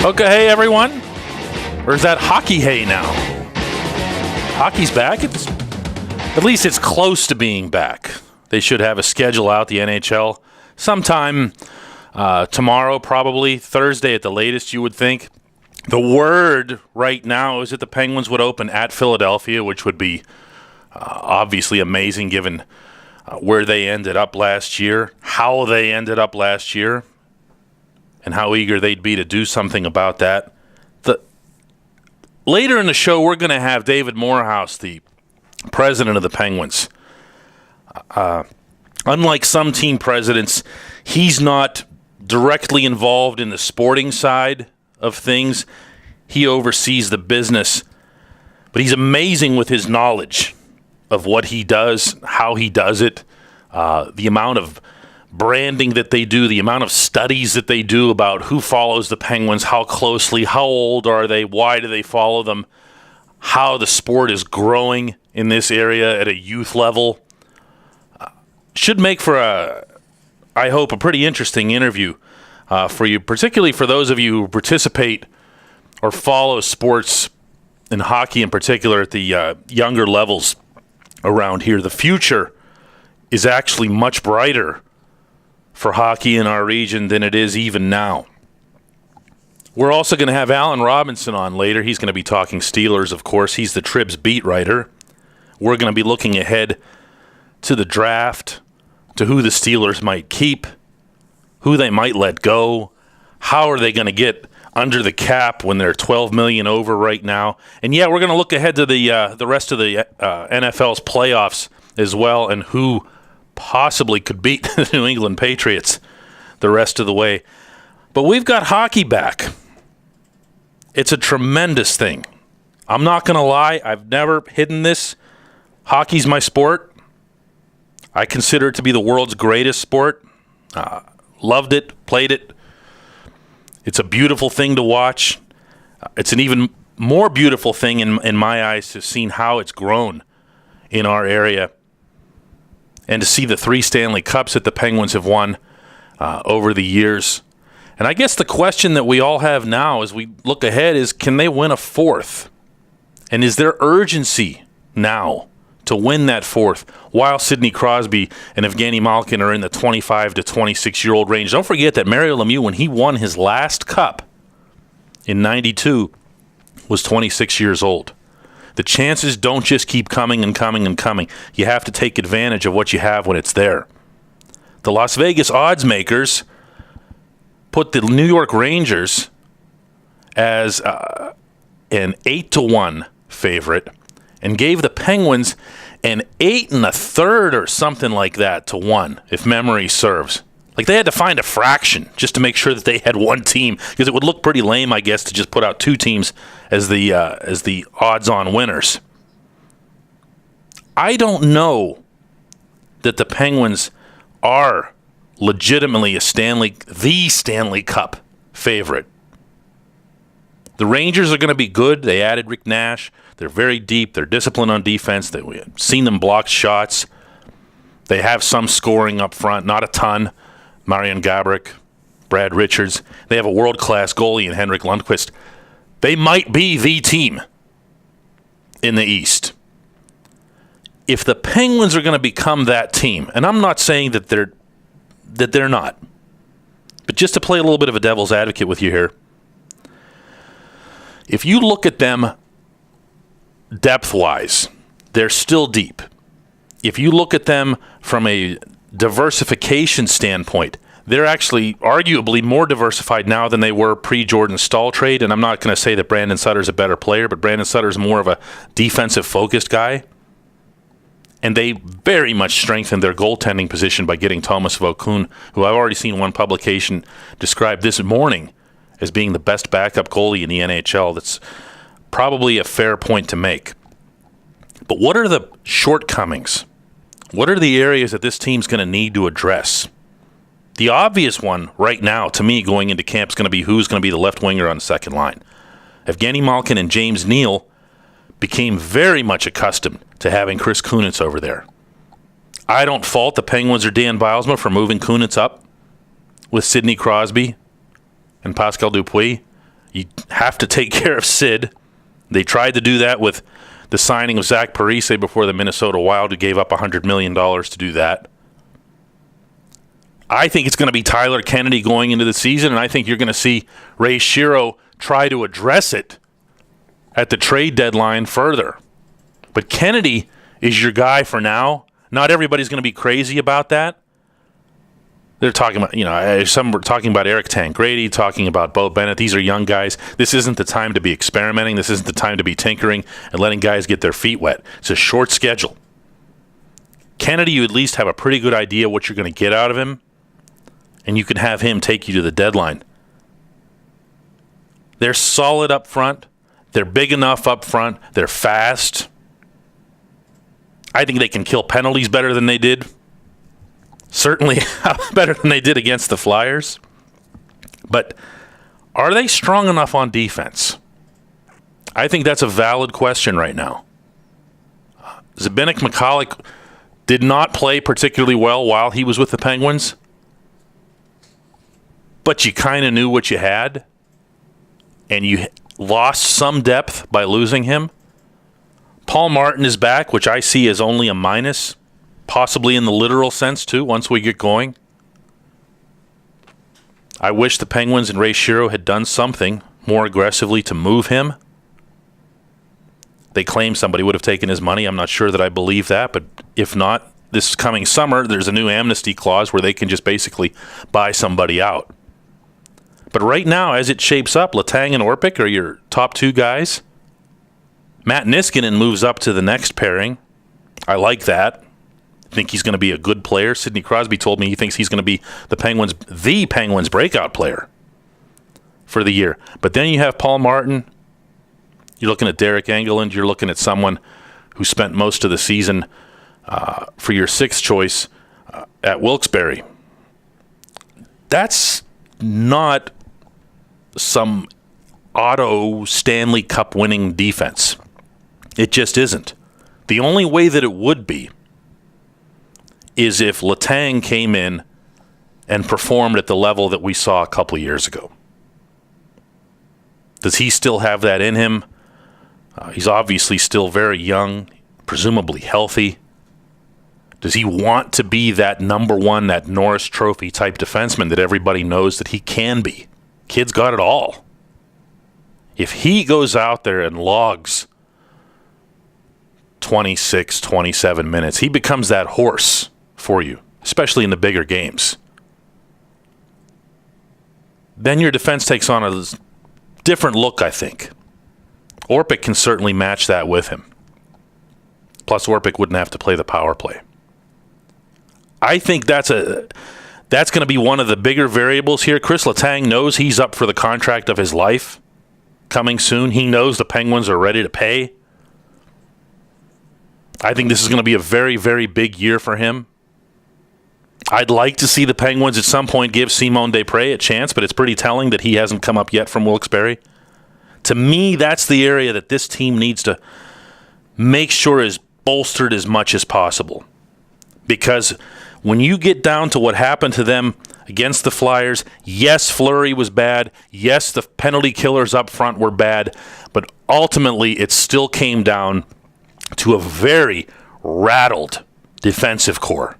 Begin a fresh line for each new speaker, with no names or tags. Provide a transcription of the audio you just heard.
Okay, hey everyone. Or is that hockey hey now? Hockey's back. At least it's close to being back. They should have a schedule out, the NHL, sometime tomorrow, probably Thursday at the latest, you would think. The word right now is that the Penguins would open at Philadelphia, which would be obviously amazing given where they ended up last year, how they ended up last year, and how eager they'd be to do something about that. Later in the show, we're going to have David Morehouse, the president of the Penguins. Unlike some team presidents, he's not directly involved in the sporting side of things. He oversees the business, but he's amazing with his knowledge of what he does, how he does it, the amount of branding that they do, the amount of studies that they do about who follows the Penguins, how closely, how old are they, why do they follow them, how the sport is growing in this area at a youth level. Should make for, I hope, a pretty interesting interview for you, particularly for those of you who participate or follow sports and hockey in particular at the younger levels around here. The future is actually much brighter for hockey in our region than it is even now. We're also going to have Alan Robinson on later. He's going to be talking Steelers, of course. He's the Tribs beat writer. We're going to be looking ahead to the draft, to who the Steelers might keep, who they might let go, how are they going to get under the cap when they're $12 million over right now. And yeah, we're going to look ahead to the rest of the NFL's playoffs as well, and who possibly could beat the New England Patriots the rest of the way. But we've got hockey back. It's a tremendous thing. I'm not going to lie. I've never hidden this. Hockey's my sport. I consider it to be the world's greatest sport. Loved it, played it. It's a beautiful thing to watch. It's an even more beautiful thing in my eyes to see how it's grown in our area, and to see the 3 Stanley Cups that the Penguins have won over the years. And I guess the question that we all have now as we look ahead is, can they win a 4th? And is there urgency now to win that 4th while Sidney Crosby and Evgeny Malkin are in the 25 to 26-year-old range? Don't forget that Mario Lemieux, when he won his last cup in 92, was 26 years old. The chances don't just keep coming and coming and coming. You have to take advantage of what you have when it's there. The Las Vegas odds makers put the New York Rangers as an 8-1 favorite and gave the Penguins an 8 1/3 or something like that to 1, if memory serves. Like, they had to find a fraction just to make sure that they had one team, because it would look pretty lame, I guess, to just put out 2 teams as the odds-on winners. I don't know that the Penguins are legitimately the Stanley Cup favorite. The Rangers are going to be good. They added Rick Nash. They're very deep. They're disciplined on defense. We've seen them block shots. They have some scoring up front, not a ton. Marian Gaborik, Brad Richards. They have a world-class goalie in Henrik Lundqvist. They might be the team in the East. If the Penguins are going to become that team, and I'm not saying that they're not, but just to play a little bit of a devil's advocate with you here, if you look at them depth-wise, they're still deep. If you look at them from a diversification standpoint, they're actually arguably more diversified now than they were pre-Jordan Staal trade. And I'm not going to say that Brandon Sutter's a better player, but Brandon Sutter's more of a defensive-focused guy. And they very much strengthened their goaltending position by getting Thomas Vokoun, who I've already seen one publication describe this morning as being the best backup goalie in the NHL. That's probably a fair point to make. But what are the shortcomings? What are the areas that this team's going to need to address? The obvious one right now, to me, going into camp is going to be who's going to be the left winger on the second line. Evgeny Malkin and James Neal became very much accustomed to having Chris Kunitz over there. I don't fault the Penguins or Dan Bylsma for moving Kunitz up with Sidney Crosby and Pascal Dupuis You have to take care of Sid. They tried to do that with the signing of Zach Parise before the Minnesota Wild, who gave up $100 million to do that. I think it's going to be Tyler Kennedy going into the season, and I think you're going to see Ray Shero try to address it at the trade deadline further. But Kennedy is your guy for now. Not everybody's going to be crazy about that. They're talking about, some were talking about Eric Tangradi, talking about Bo Bennett. These are young guys. This isn't the time to be experimenting. This isn't the time to be tinkering and letting guys get their feet wet. It's a short schedule. Kennedy, you at least have a pretty good idea what you're going to get out of him, and you can have him take you to the deadline. They're solid up front. They're big enough up front. They're fast. I think they can kill penalties better than they did. Certainly better than they did against the Flyers. But are they strong enough on defense? I think that's a valid question right now. Zbynek Michalek did not play particularly well while he was with the Penguins, but you kind of knew what you had, and you lost some depth by losing him. Paul Martin is back, which I see as only a minus, possibly in the literal sense, too, once we get going. I wish the Penguins and Ray Shero had done something more aggressively to move him. They claim somebody would have taken his money. I'm not sure that I believe that, but if not, this coming summer, there's a new amnesty clause where they can just basically buy somebody out. But right now, as it shapes up, Letang and Orpik are your top two guys. Matt Niskanen moves up to the next pairing. I like that. I think he's going to be a good player. Sidney Crosby told me he thinks he's going to be the Penguins' breakout player for the year. But then you have Paul Martin. You're looking at Derek Engelland. You're looking at someone who spent most of the season for your sixth choice at Wilkes-Barre. That's not some auto Stanley Cup winning defense. It just isn't. The only way that it would be is if Letang came in and performed at the level that we saw a couple of years ago. Does he still have that in him? He's obviously still very young, presumably healthy. Does he want to be that number one, that Norris Trophy type defenseman that everybody knows that he can be? Kid's got it all. If he goes out there and logs 26, 27 minutes, he becomes that horse for you, especially in the bigger games. Then your defense takes on a different look, I think. Orpik can certainly match that with him. Plus, Orpik wouldn't have to play the power play. I think that's going to be one of the bigger variables here. Chris Letang knows he's up for the contract of his life coming soon. He knows the Penguins are ready to pay. I think this is going to be a very, very big year for him. I'd like to see the Penguins at some point give Simon Despres a chance, but it's pretty telling that he hasn't come up yet from Wilkes-Barre. To me, that's the area that this team needs to make sure is bolstered as much as possible. Because when you get down to what happened to them against the Flyers, yes, Fleury was bad. Yes, the penalty killers up front were bad. But ultimately, it still came down to a very rattled defensive core.